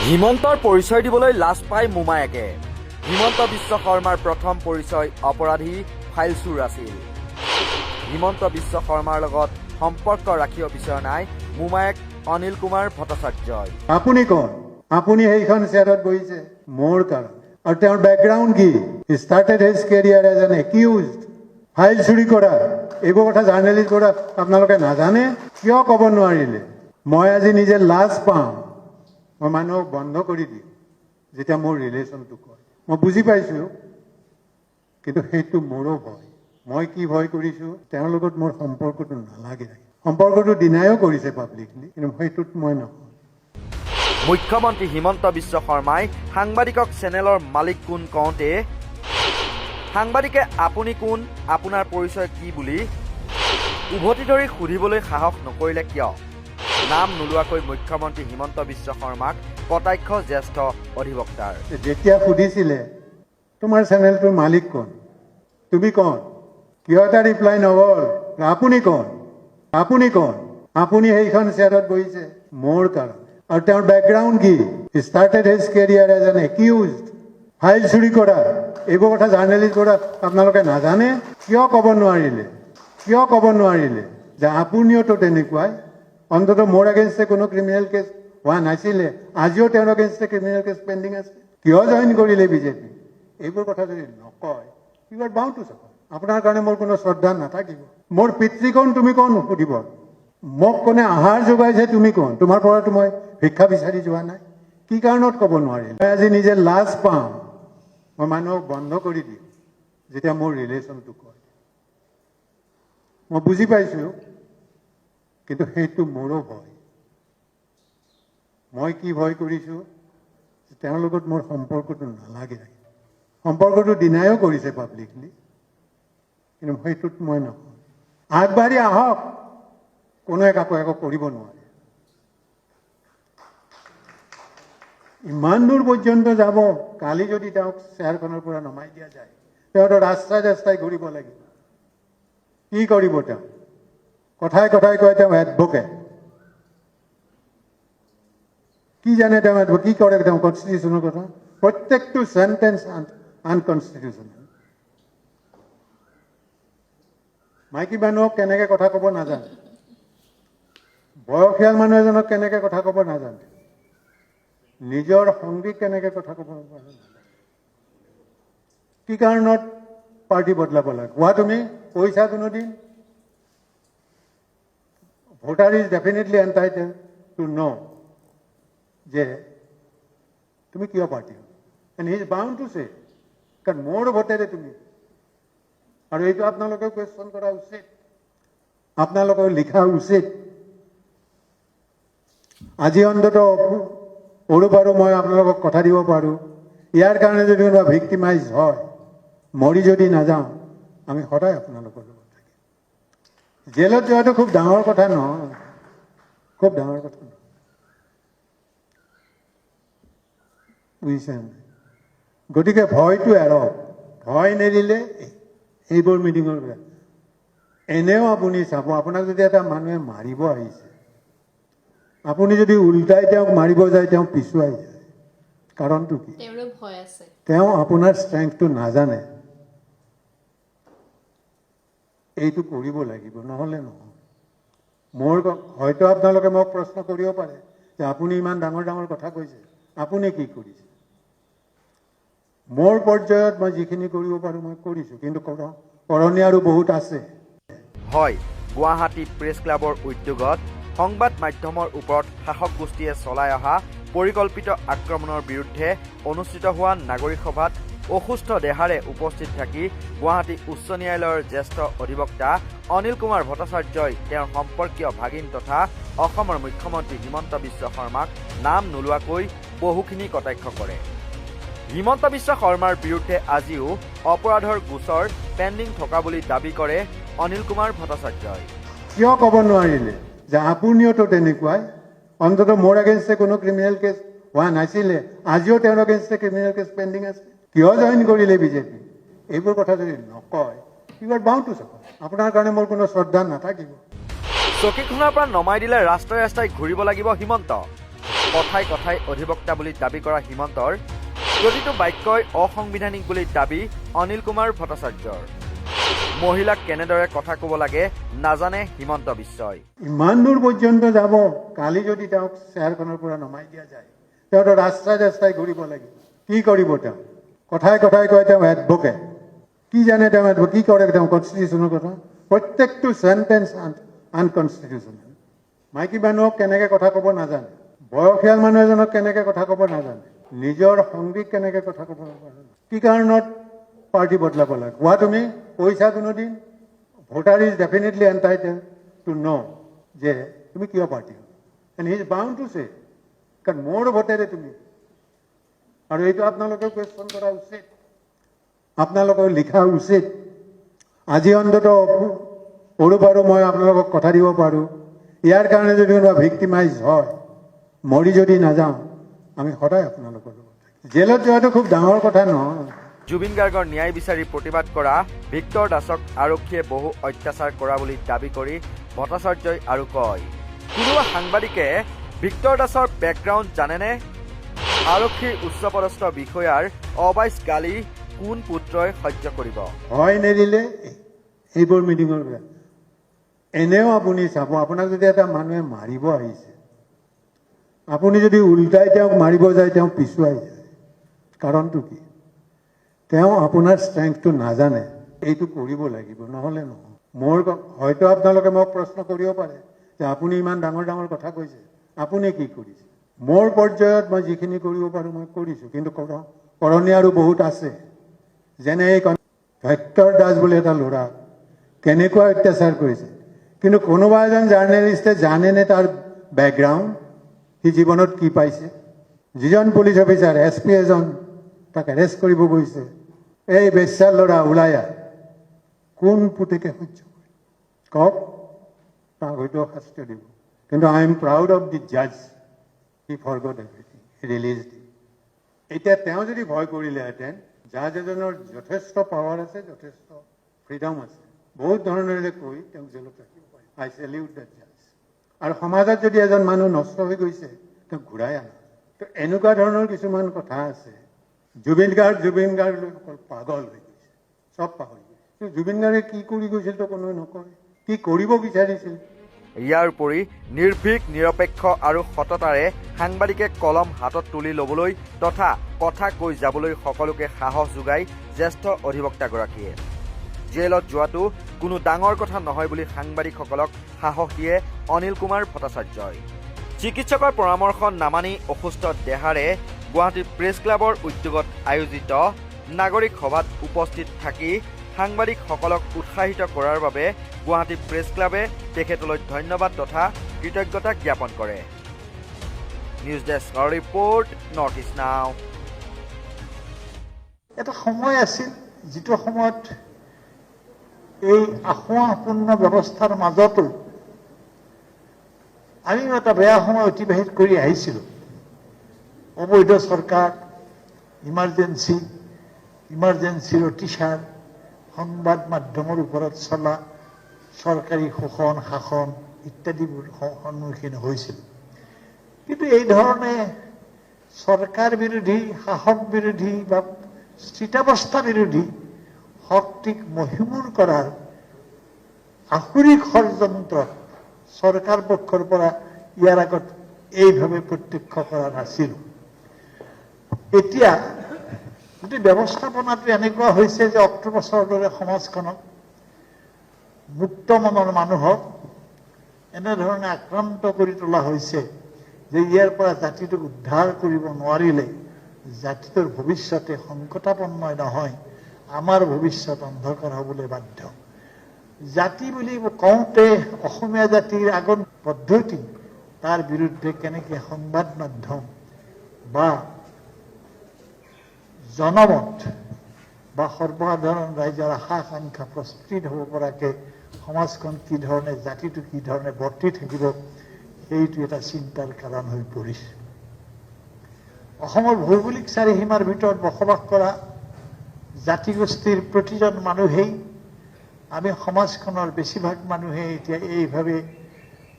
হিমন্তৰ পৰিচয় দিবলৈ লাজ পাই মোমায়েকে। হিমন্ত বিশ্ব শৰ্মাৰ প্ৰথম পৰিচয় অপৰাধী ফাইল চোৰ আছিল। হিমন্ত বিশ্ব শৰ্মাৰ লগত সম্পৰ্ক ৰাখিব বিচৰা নাই মোমায়েক অনিল কুমাৰ ভট্টাচাৰ্যই। আপুনি কোন? আপুনি সেইখন চেয়াৰত বহিছে মোৰ কাৰণে। আৰু তেওঁৰ বেকগ্ৰাউণ্ড কি? He started his career as an accused. File চুৰি কৰা এইবোৰ কথা জাৰ্নেলিষ্ট কৰা আপোনালোকে নাজানে? কিয় ক'ব নোৱাৰিলে? মই আজি নিজে লাজ পাওঁ। মই মানুহক বন্ধ কৰি দিওঁ যেতিয়া মোৰ ৰিলেশ্যনটো কয়। মই বুজি পাইছোঁ, কিন্তু সেইটো মোৰো ভয়। মই কি ভয় কৰিছোঁ? তেওঁৰ লগত মোৰ সম্পৰ্কটো নালাগে। সম্পৰ্কটো ডিনায়ো কৰিছে পাব্লিকলি, কিন্তু সেইটোত মই নহয়। মুখ্যমন্ত্ৰী হিমন্ত বিশ্ব শৰ্মাই সাংবাদিকক চেনেলৰ মালিক কোন কওঁতে সাংবাদিকে আপুনি কোন, আপোনাৰ পৰিচয় কি বুলি উভতি ধৰি সুধিবলৈ সাহস নকৰিলে কিয়? নাম নোলোৱাকৈ মুখ্যমন্ত্ৰী হিমন্ত বিশ্ব শৰ্মাক কটাক্ষ জ্যেষ্ঠ অধিবক্তাৰ। যেতিয়া সুধিছিলে তোমাৰ চেনেলটোৰ মালিক কোন, তুমি কোন, কিয় এটা ৰিপ্লাই নগ'ল? আপুনি কোন? আপুনি কোন? আপুনি সেইখন চেয়াৰত বহিছে মোৰ কাৰণে। আৰু তেওঁৰ বেকগ্ৰাউণ্ড কি? He started his career as an accused. File চুৰি কৰা এইবোৰ কথা জাৰ্নেলিষ্ট কৰা আপোনালোকে নাজানে? কিয় ক'ব নোৱাৰিলে? কিয় ক'ব নোৱাৰিলে যে আপুনিওতো তেনেকুৱাই? অন্তত মোৰ এগেইনষ্টে কোনো ক্ৰিমিনেল কেছ হোৱা নাছিলে, আজিও তেওঁৰ এগেইনষ্টে ক্ৰিমিনেল কেছ পেণ্ডিং আছে। কিয় জইন কৰিলে বিজেপি? এইবোৰ কথা যদি নকয়, you are bound to support. আপোনাৰ কাৰণে মোৰ কোনো শ্ৰদ্ধা নাথাকিব। মোৰ পিতৃকোণ তুমি কোন সুধিব? মোক কোনে আহাৰ যোগাইছে তুমি কোন? তোমাৰ পৰাতো মই ভিক্ষা বিচাৰি যোৱা নাই। কি কাৰণত ক'ব নোৱাৰিলে? মই আজি নিজে লাজ পাওঁ। মই মানুহক বন্ধ কৰি দিওঁ যেতিয়া মোৰ ৰিলেশ্যনটো কয়। মই বুজি পাইছোঁ, কিন্তু সেইটো মোৰো ভয়। মই কি ভয় কৰিছোঁ? তেওঁৰ লগত মোৰ সম্পৰ্কটো নালাগে। সম্পৰ্কটো ডিনায়ো কৰিছে পাব্লিকলি, কিন্তু সেইটোত মই নহয়। আগবাঢ়ি আহক, কোনোৱে কাকো একো কৰিব নোৱাৰে। ইমান দূৰ পৰ্যন্ত যাব। কালি যদি তেওঁক চেয়াৰখনৰ পৰা নমাই দিয়া যায়, তেওঁতো ৰাস্তাই ৰাস্তাই ঘূৰিব লাগিব। কি কৰিব তেওঁ? কথাই কথাই কয় তেওঁ এডভকেট। কি জানে তেওঁ? কি কৰে তেওঁ? কনষ্টিটিউশ্যনৰ কথা প্ৰত্যেকটো চেণ্টেন্স আনকনষ্টিটিউশ্যনেল। মাইকী মানুহক কেনেকে কথা ক'ব নাজানে, বয়সীয়াল মানুহ এজনক কেনেকে কথা ক'ব নাজানে, নিজৰ সংগীক কেনেকে কথা ক'ব নাজানে। কি কাৰণত পাৰ্টি বদলাব লাগে? কোৱা তুমি কৈছা কোনোদিন? ভোটাৰ ইজ ডেফিনেটলি এণ্টাইটেল টু ন' যে তুমি কিয় পাৰ্টি হ'ল, and he is bound two চে, কাৰণ মোৰ ভোটেৰে তুমি। আৰু এইটো আপোনালোকেও কুৱেশ্যন কৰা উচিত, আপোনালোকেও লিখা উচিত। আজি অন্তত সৰু পাৰোঁ মই আপোনালোকক কথা দিব পাৰোঁ, ইয়াৰ কাৰণে যদি কোনোবা ভিক্টিমাইজ হয়, মৰি যদি নাযাওঁ, আমি সদায় আপোনালোকৰ লগত থাকিম। জেলত যোৱাটো খুব ডাঙৰ কথা নহয়, খুব ডাঙৰ কথা নহয়, বুজিছে? গতিকে ভয়টো এৰক। ভয় নেৰিলে এইবোৰ মিটিঙৰ এনেও আপুনি চাব, আপোনাক যদি এটা মানুহে মাৰিব আহিছে, আপুনি যদি উল্টাই তেওঁক মাৰিব যায়, তেওঁ পিছুৱাই যায়। কাৰণটো কি? তেওঁ আপোনাৰ ষ্ট্ৰেংথটো নাজানে। এইটো কৰিব লাগিব, নহ'লে নহয়। মোৰ হয়তো আপোনালোকে মোক প্ৰশ্ন কৰিব পাৰে যে আপুনি ইমান ডাঙৰ ডাঙৰ কথা কৈছে, আপুনি কি কৰিছে? মোৰ পৰ্যায়ত মই যিখিনি কৰিব পাৰোঁ মই কৰিছোঁ, কিন্তু কৰণীয় আৰু বহুত আছে। হয়, গুৱাহাটী প্ৰেছ ক্লাবৰ উদ্যোগত সংবাদ মাধ্যমৰ ওপৰত শাসক গোষ্ঠীয়ে চলাই অহা পৰিকল্পিত আক্ৰমণৰ বিৰুদ্ধে অনুষ্ঠিত হোৱা নাগৰিক সভাত অসুস্থ দেহাৰে উপস্থিত থাকি গুৱাহাটী উচ্চ ন্যায়ালয়ৰ জ্যেষ্ঠ অধিবক্তা অনিল কুমাৰ ভট্টাচাৰ্যই তেওঁৰ সম্পৰ্কীয় ভাগিন তথা অসমৰ মুখ্যমন্ত্ৰী হিমন্ত বিশ্ব শৰ্মাক নাম নোলোৱাকৈ বহুখিনি কটাক্ষ কৰে। হিমন্ত বিশ্ব শৰ্মাৰ বিৰুদ্ধে আজিও অপৰাধৰ গোচৰ পেণ্ডিং থকা বুলি দাবী কৰে অনিল কুমাৰ ভট্টাচাৰ্যই। কিয় ক'ব নোৱাৰিলে যে আপুনিওতো তেনেকুৱাই? অন্তত মোৰ এগেইনষ্টে কোনো ক্ৰিমিনেল কেছ হোৱা নাছিলে, আজিও তেওঁৰ এগেইনষ্টে ক্ৰিমিনেল কেছ পেণ্ডিং আছে। কিয় জইন কৰিলে বিজেপি? এইবোৰ কথা যদি নকয়, you are bound to support. আপোনাৰ কাৰণে মোৰ কোনো শ্ৰদ্ধা নাথাকিব। চকীখনৰ পৰা নমাই দিলে ৰাস্তাই ৰাস্তাই ঘূৰিব লাগিব হিমন্ত। কথাই কথাই অধিবক্তা বুলি দাবী কৰা হিমন্তৰ প্ৰতিটো বাক্যই অসাংবিধানিক বুলি দাবী অনিল কুমাৰ ভট্টাচাৰ্যৰ। মহিলাক কেনেদৰে কথা ক'ব লাগে নাজানে হিমন্ত বিশ্বই। ইমান দূৰ পৰ্যন্ত যাব, কালি যদি তেওঁক চেয়াৰখনৰ পৰা নমাই দিয়া যায়, তেওঁতো ৰাস্তাই ৰাস্তাই ঘূৰিব লাগিব। কি কৰিব তেওঁ? কথাই কথাই কয় তেওঁ এডভোকেট। কি জানে তেওঁ এডভোকেট? কি কৰে তেওঁ কনষ্টিটিউশ্যনৰ কথা? প্ৰত্যেকটো চেণ্টেন্স আনকনষ্টিটিউশ্যনেল। মাইকী মানুহক কেনেকে কথা ক'ব নাজানে, বয়সীয়াল মানুহ এজনক কেনেকে কথা ক'ব নাজানে, নিজৰ সংগীক কেনেকে কথা ক'ব নাজানে। কি কাৰণত পাৰ্টি বদলাব লাগে? কোৱা তুমি কৈছা কোনোদিন? ভোটাৰ ইজ ডেফিনেটলি এণ্টাইটেল টু ন' যে তুমি কিয় পাৰ্টি হ'ল, and he is bound two চে, কাৰণ মোৰ ভোটেৰে তুমি। আৰু এইটো আপোনালোকেও কুৱেশ্যন কৰা উচিত, আপোনালোকেও লিখা উচিত। আজি অন্তত সৰু পাৰোঁ মই আপোনালোকক কথা দিব পাৰোঁ, ইয়াৰ কাৰণে যদি কোনোবা ভিক্টিমাইজ হয়, মৰি যদি নাযাওঁ, আমি সদায় আপোনালোকৰ লগত থাকিম। জেলত যোৱাটো খুব ডাঙৰ কথা নহয়। জুবিন গাৰ্গৰ ন্যায় বিচাৰি প্ৰতিবাদ কৰা ভিক্টৰ দাসক আৰক্ষীয়ে বহু অত্যাচাৰ কৰা বুলি দাবী কৰি ভট্টাচাৰ্যই আৰু কয়, কোনোবা সাংবাদিকে ভিক্টৰ দাসৰ বেকগ্ৰাউণ্ড জানেনে? আৰক্ষীৰ উচ্চপদস্থ বিষয়াৰ অবাইচ গালি কোন পুত্ৰই সহ্য কৰিব? হয় নেৰিলে এইবোৰ মিটিঙৰ পৰা এনেও আপুনি চাব, আপোনাক যদি এটা মানুহে মাৰিব আহিছে, আপুনি যদি উল্টাই তেওঁক মাৰিব যায়, তেওঁ পিছুৱাই যায়। কাৰণটো কি? তেওঁ আপোনাৰ ষ্ট্ৰেংথটো নাজানে। এইটো কৰিব লাগিব, নহ'লে নহয়। মোৰ হয়তো আপোনালোকে মোক প্ৰশ্ন কৰিব পাৰে যে আপুনি ইমান ডাঙৰ ডাঙৰ কথা কৈছে, আপুনি কি কৰিছে? মোৰ পৰ্যায়ত মই যিখিনি কৰিব পাৰোঁ মই কৰিছোঁ, কিন্তু কৰণীয় আৰু বহুত আছে। যেনে এই ভিক্টৰ দাস বুলি এটা ল'ৰা কেনেকুৱা অত্যাচাৰ কৰিছে, কিন্তু কোনোবা এজন জাৰ্নেলিষ্টে জানেনে তাৰ বেকগ্ৰাউণ্ড, সি জীৱনত কি পাইছে? যিজন পুলিচ অফিচাৰ SP এজন তাক এৰেষ্ট কৰিব গৈছে, এই বেশ্যাৰ ল'ৰা ওলাই আহ, কোন পুতেকে সহ্য কৰে কওক? তাক হয়তো শাস্তি দিব, কিন্তু I am proud of the জাজ, হি ফৰগট এভৰিথিং, ৰিলিজড হিম। এতিয়া তেওঁ যদি ভয় কৰিলেহেঁতেন, জাজ এজনৰ যথেষ্ট পাৱাৰ আছে, যথেষ্ট ফ্ৰীডম আছে, বহুত ধৰণেৰে কৈ তেওঁক জেলত ৰাখিব পাৰে। আই চেলিউট দ্যাট জাজ। আৰু সমাজত যদি এজন মানুহ নষ্ট হৈ গৈছে, তেওঁক ঘূৰাই আনা। তো এনেকুৱা ধৰণৰ কিছুমান কথা আছে। জুবিন গাৰ্গ অকল পাগল হৈ গৈছে, চব পাহৰি গৈছে। জুবিন গাৰ্গে কি কৰি গৈছিল তো কোনোৱে নকয়, কি কৰিব বিচাৰিছিল। ইয়াৰ উপৰি নিৰ্ভীক, নিৰপেক্ষ আৰু সততাৰে সাংবাদিকে কলম হাতত তুলি ল'বলৈ তথা কথা কৈ যাবলৈ সকলোকে সাহস যোগায় জ্যেষ্ঠ অধিবক্তাগৰাকীয়ে। জেলত যোৱাটো কোনো ডাঙৰ কথা নহয় বুলি সাংবাদিকসকলক সাহস দিয়ে অনিল কুমাৰ ভট্টাচাৰ্যই। চিকিৎসকৰ পৰামৰ্শ নামানি অসুস্থ দেহাৰে গুৱাহাটী প্ৰেছ ক্লাবৰ উদ্যোগত আয়োজিত নাগৰিক সভাত উপস্থিত থাকি সাংবাদিকসকলক উৎসাহিত কৰাৰ বাবে গুৱাহাটী প্ৰেছ ক্লাবে তেখেতলৈ ধন্যবাদ তথা কৃতজ্ঞতা জ্ঞাপন কৰে। নিউজ ডেস্কৰ ৰিপৰ্ট, নৰ্থ ইষ্ট নাও। এটা সময় আছিল যিটো সময়ত এই আসোঁৱাহপূৰ্ণ ব্যৱস্থাৰ মাজতো আমি এটা বেয়া সময় অতিবাহিত কৰি আহিছিলোঁ। অবৈধ চৰকাৰ, ইমাৰ্জেঞ্চিৰ অতিচাৰ, সংবাদ মাধ্যমৰ ওপৰত চলা চৰকাৰী শোষণ, শাসন ইত্যাদিবোৰ সন্মুখীন হৈছিল। কিন্তু এই ধৰণে চৰকাৰ বিৰোধী, শাসক বিৰোধী বা স্থিতাৱস্থা বিৰোধী শক্তিক মহিমূৰ কৰাৰ আসুৰিক ষড়যন্ত্ৰত চৰকাৰ পক্ষৰ পৰা ইয়াৰ আগত এইভাৱে প্ৰত্যক্ষ কৰা নাছিলোঁ। এতিয়া গোটেই ব্যৱস্থাপনাটো এনেকুৱা হৈছে যে অক্টোবছৰৰ দৰে সমাজখনক, মুক্ত মনৰ মানুহক এনেধৰণে আক্ৰান্ত কৰি তোলা হৈছে যে ইয়াৰ পৰা জাতিটোক উদ্ধাৰ কৰিব নোৱাৰিলে জাতিটোৰ ভৱিষ্যতে সংকটাপন্ন নহয়, আমাৰ ভৱিষ্যত অন্ধকাৰ হ'বলৈ বাধ্য। জাতি বুলি কওঁতে অসমীয়া জাতিৰ আগৰ পদ্ধতি, তাৰ বিৰুদ্ধে কেনেকৈ সংবাদ মাধ্যম বা জনমত বা সৰ্বসাধাৰণ ৰাইজৰ আশা আকাংক্ষা প্ৰস্তুত হ'ব পৰাকৈ সমাজখন কি ধৰণে, জাতিটো কি ধৰণে বৰ্তি থাকিব, সেইটো এটা চিন্তাৰ কাৰণ হৈ পৰিছে। অসমৰ ভৌগোলিক চাৰিসীমাৰ ভিতৰত বসবাস কৰা জাতিগোষ্ঠীৰ প্ৰতিজন মানুহেই, আমি সমাজখনৰ বেছিভাগ মানুহে এতিয়া এইভাৱে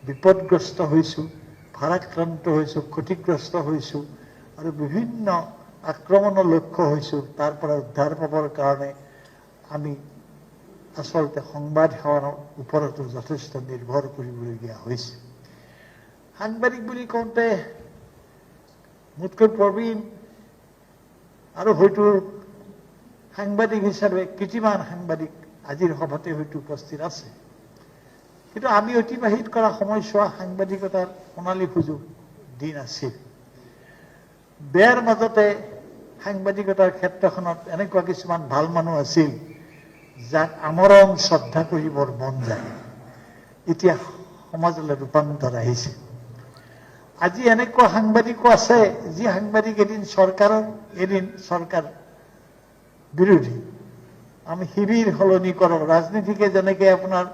বিপদগ্ৰস্ত হৈছোঁ। ভাৰাক্ৰান্ত হৈছোঁ, ক্ষতিগ্ৰস্ত হৈছোঁ আৰু বিভিন্ন আক্ৰমণৰ লক্ষ্য হৈছোঁ। তাৰ পৰা উদ্ধাৰ পাবৰ কাৰণে আমি আচলতে সংবাদ সেৱাৰ ওপৰতো যথেষ্ট নিৰ্ভৰ কৰিবলগীয়া হৈছে। সাংবাদিক বুলি কওঁতে মোতকৈ প্ৰবীণ আৰু হয়তো সাংবাদিক হিচাপে কীৰ্তিমান সাংবাদিক আজিৰ সভাতে হয়তো উপস্থিত আছে, কিন্তু আমি অতিবাহিত কৰা সময়ছোৱা সাংবাদিকতাৰ সোণালী সুযোগ দিন আছিল। বেয়াৰ মাজতে সাংবাদিকতাৰ ক্ষেত্ৰখনত এনেকুৱা কিছুমান ভাল মানুহ আছিল যাক আমৰণ শ্ৰদ্ধা কৰিবৰ মন যায়। এতিয়া সমাজলৈ ৰূপান্তৰ আহিছে। আজি এনেকুৱা সাংবাদিকো আছে যি সাংবাদিক এদিন চৰকাৰৰ, এদিন চৰকাৰ বিৰোধী। আমি শিবিৰ সলনি কৰোঁ। ৰাজনীতিকে যেনেকৈ আপোনাৰ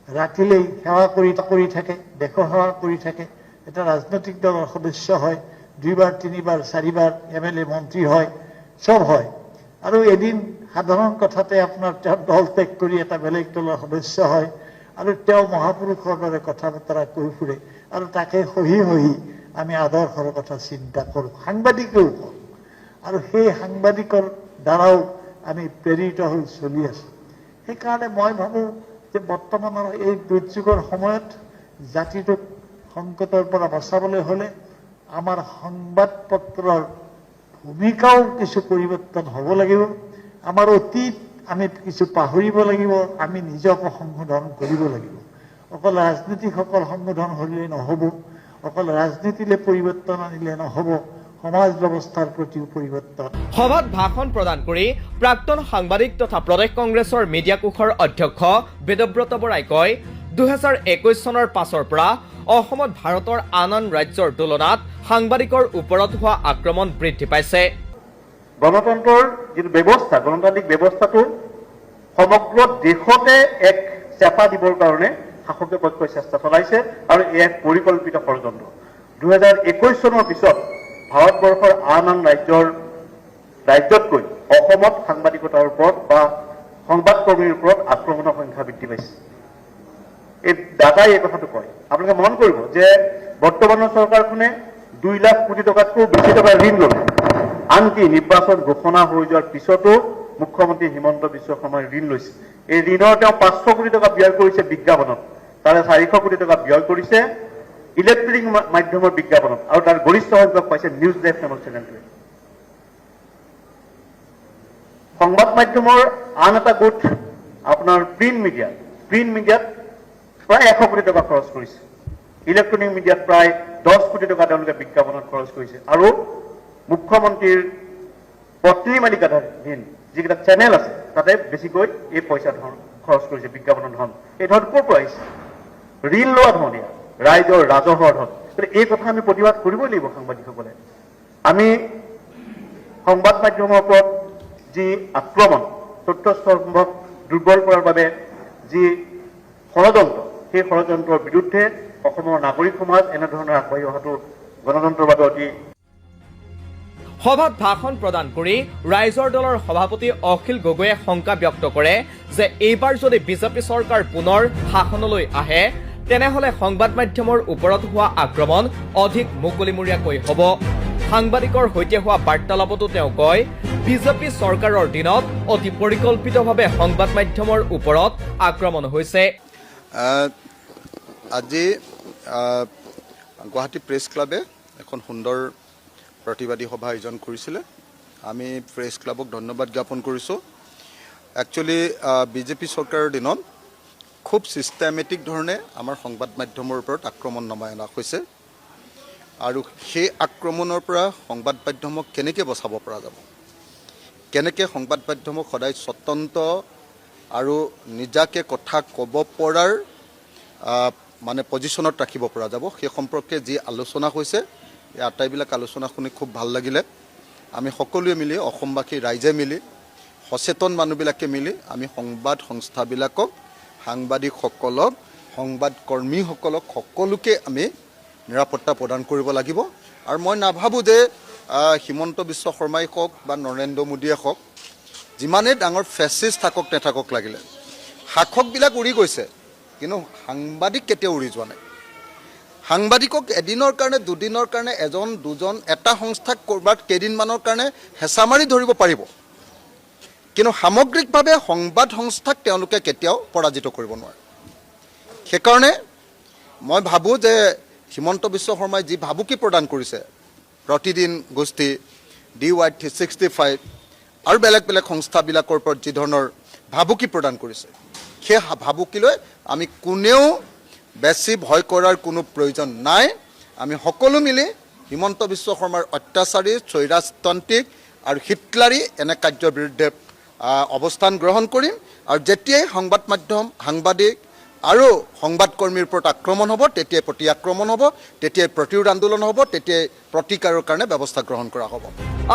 ৰাতিলৈ সেৱা কৰি থাকে, দেশৰ সেৱা কৰি থাকে, এটা ৰাজনৈতিক দলৰ সদস্য হয়, 2বাৰ 3বাৰ 4বাৰ MLA মন্ত্ৰী হয়, চব হয়, আৰু এদিন সাধাৰণ কথাতে আপোনাৰ তেওঁ দল ত্যাগ কৰি এটা বেলেগ দলৰ সদস্য হয় আৰু তেওঁ মহাপুৰুষৰ দৰে কথা বতৰা কৈ ফুৰে আৰু তাকে সহি আমি আদৰ্শৰ কথা চিন্তা কৰোঁ, সাংবাদিকেও কওঁ, আৰু সেই সাংবাদিকৰ দ্বাৰাও আমি প্ৰেৰিত হৈ চলি আছোঁ। সেইকাৰণে মই ভাবোঁ যে বৰ্তমানৰ এই দুৰ্যোগৰ সময়ত জাতিটোক সংকটৰ পৰা বচাবলৈ হ'লে আমাৰ সংবাদ পত্ৰৰ ভূমিকাও কিছু পৰিৱৰ্তন হ'ব লাগিব। আমাৰ অতীত আমি কিছু পাহৰিব লাগিব, আমি নিজকে সংশোধন কৰিব লাগিব। অকল ৰাজনীতিকসকল সংশোধন হ'লে নহ'ব, অকল ৰাজনীতিলৈ পৰিৱৰ্তন আনিলে নহ'ব, সমাজ ব্যৱস্থাৰ প্ৰতিও পৰিৱৰ্তন। সভাত ভাষণ প্ৰদান কৰি প্ৰাক্তন সাংবাদিক তথা প্ৰদেশ কংগ্ৰেছৰ মিডিয়া কোষৰ অধ্যক্ষ বেদব্ৰত বৰাই কয়, 2021 চনৰ পাছৰ পৰা অসমত ভাৰতৰ আন ৰাজ্যৰ তুলনাত সাংবাদিকৰ ওপৰত হোৱা আক্ৰমণ বৃদ্ধি পাইছে। গণতন্ত্ৰৰ যিটো ব্যৱস্থা, গণতান্ত্ৰিক ব্যৱস্থাটো সমগ্ৰ দেশতে এক চেপা দিবৰ কাৰণে শাসকে পক্ষই চেষ্টা চলাইছে আৰু এই এক পৰিকল্পিত ষড়যন্ত্ৰ। 2021 চনৰ পিছত ভাৰতবৰ্ষৰ আন ৰাজ্যতকৈ অসমত সাংবাদিকতাৰ ওপৰত বা সংবাদকৰ্মীৰ ওপৰত আক্ৰমণৰ সংখ্যা বৃদ্ধি পাইছে। এই দাতাই এই কথাটো কয়। আপোনালোকে মন কৰিব যে বৰ্তমানৰ চৰকাৰখনে 2 লাখ কোটি টকাতকৈ বেছি টকা ঋণ ল'লে। আনকি নিৰ্বাচন ঘোষণা হৈ যোৱাৰ পিছতো মুখ্যমন্ত্ৰী হিমন্ত বিশ্ব শৰ্মাই ঋণ লৈছে। এই ঋণৰ তেওঁ 500 কোটি টকা ব্যয় কৰিছে বিজ্ঞাপনত, তাৰে 400 কোটি টকা ব্যয় কৰিছে ইলেক্ট্ৰনিক মাধ্যমৰ বিজ্ঞাপনত, আৰু তাৰ গৰিষ্ঠ সংখ্যক পাইছে নিউজ লাইভ নামৰ চেনেলটোৱে। সংবাদ মাধ্যমৰ আন এটা গোট আপোনাৰ প্ৰিণ্ট মিডিয়াত প্ৰায় 100 কোটি টকা খৰচ কৰিছে। ইলেক্ট্ৰনিক মিডিয়াত প্ৰায় 10 কোটি টকা তেওঁলোকে বিজ্ঞাপনত খৰচ কৰিছে। আৰু মুখ্যমন্ত্ৰীৰ পত্নী মালিকাধীন যিকেইটা চেনেল আছে তাতে বেছিকৈ এই পইচা ধন খৰচ কৰিছে, বিজ্ঞাপনৰ ধন। এই ধন ক'ৰ পৰা আহিছে? ঋণ লোৱা ধন, ৰাইজৰ ৰাজহৰ ধন। গতিকে এই কথা আমি প্ৰতিবাদ কৰিবই লাগিব সাংবাদিকসকলে। আমি সংবাদ মাধ্যমৰ ওপৰত যি আক্ৰমণ, তথ্যস্তম্ভক দুৰ্বল কৰাৰ বাবে যি ষড়যন্ত্ৰ, সেই ষড়যন্ত্ৰৰ বিৰুদ্ধে অসমৰ নাগৰিক সমাজ এনেধৰণৰ আগবাঢ়ি অহাটো গণতন্ত্ৰৰ বাবে অতি। সভাত ভাষণ প্ৰদান কৰি ৰাইজৰ দলৰ সভাপতি অখিল গগৈয়ে শংকা ব্যক্ত কৰে যে এইবাৰ যদি বিজেপি চৰকাৰ পুনৰ শাসনলৈ আহে তেনেহলে সংবাদ মাধ্যমৰ ওপৰত হোৱা আক্ৰমণ অধিক মুকলিমূৰীয়াকৈ হ'ব। সাংবাদিকৰ সৈতে হোৱা বাৰ্তালাপতো তেওঁ কয়, বিজেপি চৰকাৰৰ দিনত অতি পৰিকল্পিতভাৱে সংবাদ মাধ্যমৰ ওপৰত আক্ৰমণ হৈছে। আজি গুৱাহাটী প্ৰেছ ক্লাবে এখন সুন্দৰ প্ৰতিবাদী সভা আয়োজন কৰিছিলে। আমি প্ৰেছ ক্লাবক ধন্যবাদ জ্ঞাপন কৰিছোঁ। একচুৱেলি বিজেপি চৰকাৰৰ দিনত খুব ছিষ্টেমেটিক ধৰণে আমাৰ সংবাদ মাধ্যমৰ ওপৰত আক্ৰমণ নমাই অনা হৈছে, আৰু সেই আক্ৰমণৰ পৰা সংবাদ মাধ্যমক কেনেকৈ বচাব পৰা যাব, কেনেকৈ সংবাদ মাধ্যমক সদায় স্বতন্ত্ৰ আৰু নিজাকৈ কথা ক'ব পৰাৰ মানে পজিশ্যনত ৰাখিব পৰা যাব, সেই সম্পৰ্কে যি আলোচনা হৈছে, এই আটাইবিলাক আলোচনা শুনি খুব ভাল লাগিলে। আমি সকলোৱে মিলি, অসমবাসী ৰাইজে মিলি, সচেতন মানুহবিলাকে মিলি আমি সংবাদ সংস্থাবিলাকক, সাংবাদিকসকলক, সংবাদকৰ্মীসকলক সকলোকে আমি নিৰাপত্তা প্ৰদান কৰিব লাগিব। আৰু মই নাভাবোঁ যে হিমন্ত বিশ্ব শৰ্মাই হওক বা নৰেন্দ্ৰ মোদীয়ে হওক, যিমানেই ডাঙৰ ফেচিষ্ট থাকক নাথাকক লাগিলে, শাসকবিলাক উৰি গৈছে কিন্তু সাংবাদিক কেতিয়াও উৰি যোৱা নাই। সাংবাদিকক এদিনৰ কাৰণে দুদিনৰ কাৰণে এজন দুজন এটা সংস্থাক ক'ৰবাত কেইদিনমানৰ কাৰণে হেঁচা মাৰি ধৰিব পাৰিব, কিন্তু সামগ্ৰিকভাৱে সংবাদ সংস্থাক তেওঁলোকে কেতিয়াও পৰাজিত কৰিব নোৱাৰে। সেইকাৰণে মই ভাবোঁ যে হিমন্ত বিশ্ব শৰ্মাই যি ভাবুকি প্ৰদান কৰিছে, প্ৰতিদিন গোষ্ঠী, DY365 আৰু বেলেগ বেলেগ সংস্থাবিলাকৰ ওপৰত যি ধৰণৰ ভাবুকি প্ৰদান কৰিছে, সেই ভাবুকিলৈ আমি কোনেও বেছি ভয় কৰাৰ কোনো প্ৰয়োজন নাই। আমি সকলো মিলি হিমন্ত বিশ্ব শৰ্মাৰ অত্যাচাৰী, স্বৈৰাজতান্ত্ৰিক আৰু হিটলাৰী এনে কাৰ্যৰ বিৰুদ্ধে অৱস্থান গ্ৰহণ কৰিম। আৰু যেতিয়াই সংবাদ মাধ্যম, সাংবাদিক আৰু সংবাদকৰ্মীৰ ওপৰত আক্ৰমণ হ'ব, তেতিয়াই প্ৰতি আক্ৰমণ হ'ব, তেতিয়াই প্ৰতিৰোধ আন্দোলন হ'ব, তেতিয়াই প্ৰতিকাৰৰ কাৰণে ব্যৱস্থা গ্ৰহণ কৰা হ'ব।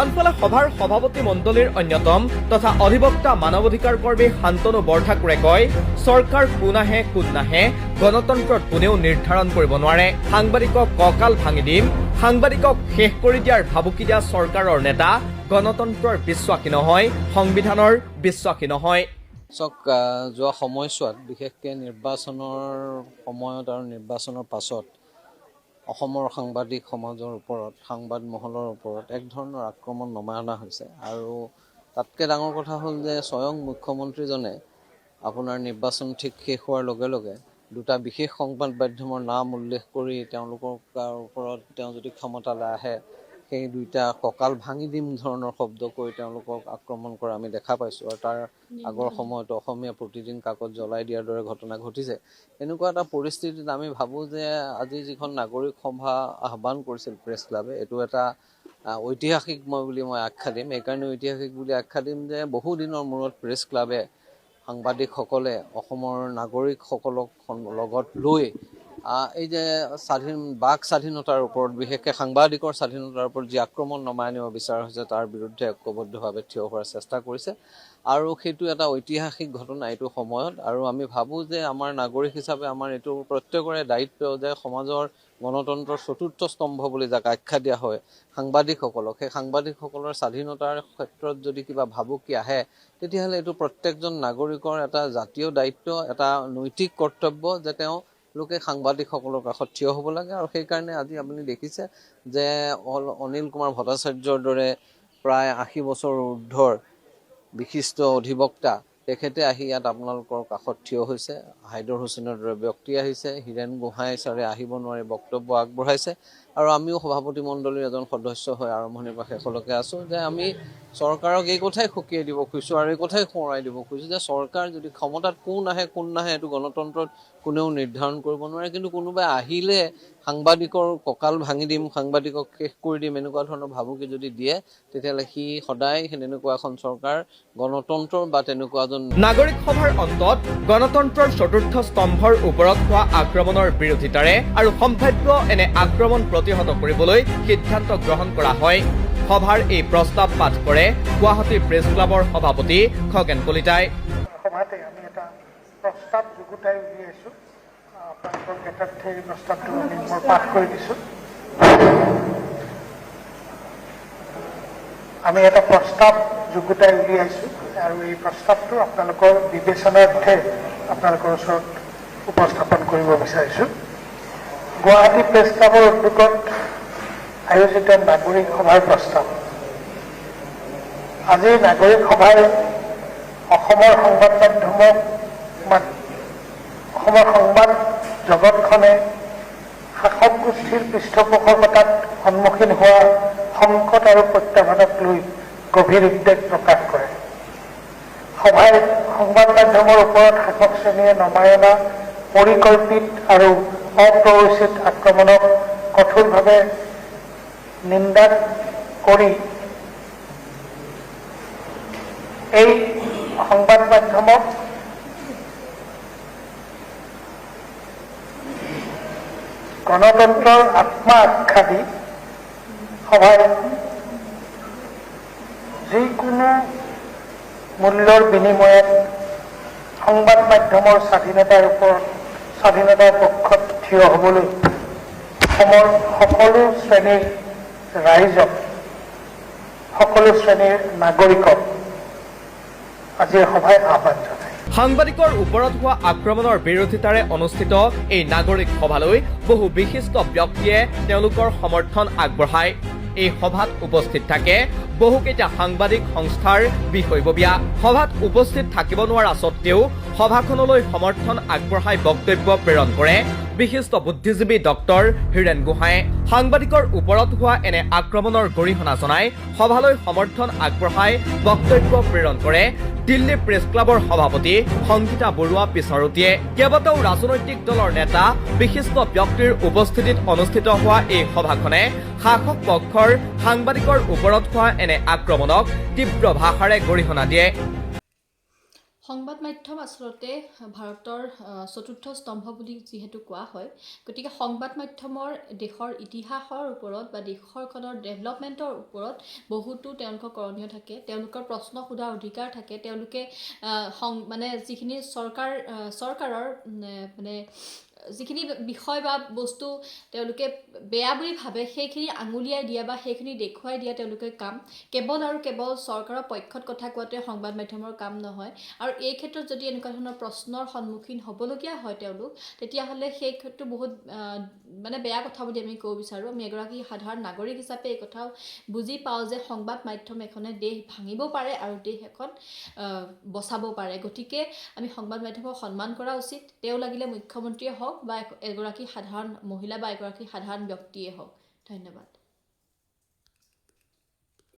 আনফালে সভাৰ সভাপতি মণ্ডলীৰ অন্যতম তথা অধিবক্তা মানৱ অধিকাৰ কৰ্মী শান্তনু বৰঠাকুৰে কয়, চৰকাৰ কোন আহে কোন নাহে গণতন্ত্ৰত কোনেও নিৰ্ধাৰণ কৰিব নোৱাৰে। সাংবাদিকক কঁকাল ভাঙি দিম, সাংবাদিকক শেষ কৰি দিয়াৰ ভাবুকি দিয়া চৰকাৰৰ নেতা গণতন্ত্ৰৰ বিশ্বাসী নহয়, সংবিধানৰ বিশ্বাসী নহয়। যোৱা সময়ছোৱাত বিশেষকৈ নিৰ্বাচনৰ সময়ত আৰু নিৰ্বাচনৰ পাছত অসমৰ সাংবাদিক সমাজৰ ওপৰত, সংবাদ মহলৰ ওপৰত এক ধৰণৰ আক্ৰমণ নমাই অনা হৈছে। আৰু তাতকৈ ডাঙৰ কথা হ'ল যে স্বয়ং মুখ্যমন্ত্ৰীজনে আপোনাৰ নিৰ্বাচন ঠিক শেষ হোৱাৰ লগে লগে দুটা বিশেষ সংবাদ মাধ্যমৰ নাম উল্লেখ কৰি তেওঁলোকৰ ওপৰত তেওঁ যদি ক্ষমতালৈ আহে, সেই দুইটা কঁকাল ভাঙি দিম ধৰণৰ শব্দ কৈ তেওঁলোকক আক্ৰমণ কৰা আমি দেখা পাইছোঁ। আৰু তাৰ আগৰ সময়তো অসমীয়া প্ৰতিদিন কাকত জ্বলাই দিয়াৰ দৰে ঘটনা ঘটিছে। এনেকুৱা এটা পৰিস্থিতিত আমি ভাবোঁ যে আজি যিখন নাগৰিক সভা আহ্বান কৰিছিল প্ৰেছ ক্লাবে, এইটো এটা ঐতিহাসিক বুলি মই আখ্যা দিম। এইকাৰণে ঐতিহাসিক বুলি আখ্যা দিম যে বহুদিনৰ মূৰত প্ৰেছ ক্লাবে সাংবাদিকসকলে অসমৰ নাগৰিকসকলক লগত লৈ এই যে বাক স্বাধীনতাৰ ওপৰত, বিশেষকৈ সাংবাদিকৰ স্বাধীনতাৰ ওপৰত যি আক্ৰমণ নমাই আনিব বিচৰা হৈছে, তাৰ বিৰুদ্ধে ঐক্যবদ্ধভাৱে থিয় হোৱাৰ চেষ্টা কৰিছে। আৰু সেইটো এটা ঐতিহাসিক ঘটনা এইটো সময়ত। আৰু আমি ভাবোঁ যে আমাৰ নাগৰিক হিচাপে আমাৰ এইটো প্ৰত্যেকৰে দায়িত্ব যে সমাজৰ গণতন্ত্ৰৰ চতুৰ্থ স্তম্ভ বুলি যাক আখ্যা দিয়া হয় সাংবাদিকসকলক, সেই সাংবাদিকসকলৰ স্বাধীনতাৰ ক্ষেত্ৰত যদি কিবা ভাবুকি আহে, তেতিয়াহ'লে এইটো প্ৰত্যেকজন নাগৰিকৰ এটা জাতীয় দায়িত্ব, এটা নৈতিক কৰ্তব্য যে তেওঁলোকে সাংবাদিকসকলৰ কাষত থিয় হ'ব লাগে। আৰু সেইকাৰণে আজি আপুনি দেখিছে যে অনিল কুমাৰ ভট্টাচাৰ্যৰ দৰে প্ৰায় 80 বছৰ ঊৰ্ধৰ বিশিষ্ট অধিবক্তা, তেখেতে আহি ইয়াত আপোনালোকৰ কাষত থিয় হৈছে। হাইদৰ হুছেইনৰ দৰে ব্যক্তি আহিছে, হীৰেণ গোহাঁই ছাৰে আহিব নোৱাৰি বক্তব্য আগবঢ়াইছে। আৰু আমিও সভাপতি মণ্ডলীৰ এজন সদস্য হৈ আৰম্ভণিৰ পৰা শেষলৈকে আছোঁ যে আমি চৰকাৰক এই কথাই সকীয়াই দিব খুজিছোঁ আৰু এই কথাই সোঁৱৰাই দিব খুজিছোঁ যে চৰকাৰ যদি ক্ষমতাত কোন আহে কোন নাহে এইটো গণতন্ত্ৰত কোনেও নিৰ্ধাৰণ কৰিব নোৱাৰে, কিন্তু কোনোবাই আহিলে সাংবাদিকৰ কঁকাল ভাঙি দিম, সাংবাদিকক শেষ কৰি দিম, এনেকুৱা ধৰণৰ ভাবুকি যদি দিয়ে, তেতিয়াহ'লে সি সদায় তেনেকুৱা এখন চৰকাৰ গণতন্ত্ৰৰ বা তেনেকুৱা এজন নাগৰিক সভাৰ অন্তত গণতন্ত্ৰৰ চতুৰ্থ স্তম্ভৰ ওপৰত হোৱা আক্ৰমণৰ বিৰোধিতাৰে আৰু সম্ভাৱ্য এনে আক্ৰমণ প্ৰতিহত কৰিবলৈ সিদ্ধান্ত গ্ৰহণ কৰা হয়। সভাৰ এই প্ৰস্তাৱ পাঠ কৰে গুৱাহাটী প্ৰেছ ক্লাবৰ সভাপতি খগেন কলিতাই। সভাতে আমি এটা প্ৰস্তাৱ যুগুতাই উলিয়াইছোঁ। আপোনালোকৰ ক্ষেত্ৰত এই প্ৰস্তাৱটো মই পাঠ কৰি দিছোঁ। আমি এটা প্ৰস্তাৱ যুগুতাই উলিয়াইছোঁ আৰু এই প্ৰস্তাৱটো আপোনালোকৰ বিবেচনাৰ্থে আপোনালোকৰ ওচৰত উপস্থাপন কৰিব বিচাৰিছোঁ। গুৱাহাটী প্ৰেছ ক্লাবৰ উদ্যোগত আয়োজিত নাগৰিক সভাৰ প্ৰস্তাৱ। আজি নাগৰিক সভাই অসমৰ সংবাদ মাধ্যমক, অসমৰ সংবাদ জগতখনে শাসক গোষ্ঠীৰ পৃষ্ঠপোষকতাত সন্মুখীন হোৱা সংকট আৰু প্ৰত্যাহ্বানক লৈ গভীৰ উদ্বেগ প্ৰকাশ কৰে। সভাই সংবাদ মাধ্যমৰ ওপৰত শাসক শ্ৰেণীয়ে নমাই অনা পৰিকল্পিত আৰু অপ্ৰৰোচিত আক্ৰমণক কঠোৰভাৱে নিন্দা কৰি এই সংবাদ মাধ্যমক গণতন্ত্ৰৰ আত্মা আখ্যা দি সভাই যিকোনো মূল্যৰ বিনিময়ত সংবাদ মাধ্যমৰ স্বাধীনতাৰ পক্ষত থিয় হ'বলৈ অসমৰ সকলো শ্ৰেণীৰ ৰাইজক, সকলো শ্ৰেণীৰ নাগৰিকক আজি সভাই আহ্বান জনায়। সাংবাদিকৰ ওপৰত হোৱা আক্ৰমণৰ বিৰোধিতাৰে অনুষ্ঠিত এই নাগৰিক সভালৈ বহু বিশিষ্ট ব্যক্তিয়ে তেওঁলোকৰ সমৰ্থন আগবঢ়ায়। এই সভাত উপস্থিত থাকে বহুকেইটা সাংবাদিক সংস্থাৰ বিষয়ববীয়া। সভাত উপস্থিত থাকিব নোৱাৰা স্বত্তেও সভাখনলৈ সমৰ্থন আগবঢ়াই বক্তব্য প্ৰেৰণ কৰে বিশিষ্ট বুদ্ধিজীৱী ডক্টৰ হীৰেন গোহাঁয়ে। সাংবাদিকৰ ওপৰত হোৱা এনে আক্ৰমণৰ গৰিহণা জনাই সভালৈ সমৰ্থন আগবঢ়াই বক্তব্য প্ৰেৰণ কৰে দিল্লী প্ৰেছ ক্লাবৰ সভাপতি সংগীতা বৰুৱা পিছাৰতীয়ে। কেইবাটাও ৰাজনৈতিক দলৰ নেতা বিশিষ্ট ব্যক্তিৰ উপস্থিতিত অনুষ্ঠিত হোৱা এই সভাখনে শাসক পক্ষৰ সাংবাদিকৰ ওপৰত হোৱা এনে আক্ৰমণক তীব্ৰ ভাষাৰে গৰিহণা দিয়ে। সংবাদ মাধ্যম আচলতে ভাৰতৰ চতুৰ্থ স্তম্ভ বুলি যিহেতু কোৱা হয়, গতিকে সংবাদ মাধ্যমৰ দেশৰ ইতিহাসৰ ওপৰত বা দেশখনৰ ডেভেলপমেণ্টৰ ওপৰত বহুতো তেওঁলোকৰ কৰণীয় থাকে, তেওঁলোকৰ প্ৰশ্ন সোধাৰ অধিকাৰ থাকে। তেওঁলোকে মানে যিখিনি চৰকাৰৰ মানে যিখিনি বিষয় বা বস্তু তেওঁলোকে বেয়া বুলি ভাবে সেইখিনি আঙুলিয়াই দিয়া বা সেইখিনি দেখুৱাই দিয়া তেওঁলোকে কাম। কেৱল আৰু কেৱল চৰকাৰৰ পক্ষত কথা কোৱাটোৱে সংবাদ মাধ্যমৰ কাম নহয়। আৰু এই ক্ষেত্ৰত যদি এনেকুৱা ধৰণৰ প্ৰশ্নৰ সন্মুখীন হ'বলগীয়া হয় তেওঁলোক, তেতিয়াহ'লে সেই ক্ষেত্ৰটো বহুত মানে বেয়া কথা বুলি আমি ক'ব বিচাৰোঁ। আমি এগৰাকী সাধাৰণ নাগৰিক হিচাপে এই কথাও বুজি পাওঁ যে সংবাদ মাধ্যম এখনে দেশ ভাঙিব পাৰে আৰু দেশ এখন বচাব পাৰে। গতিকে আমি সংবাদ মাধ্যমক সন্মান কৰা উচিত। তেওঁ লাগিলে মুখ্যমন্ত্ৰীয়ে হওক বা এগৰাকী সাধাৰণ মহিলা বা এগৰাকী সাধাৰণ ব্যক্তিয়ে হওক। ধন্যবাদ।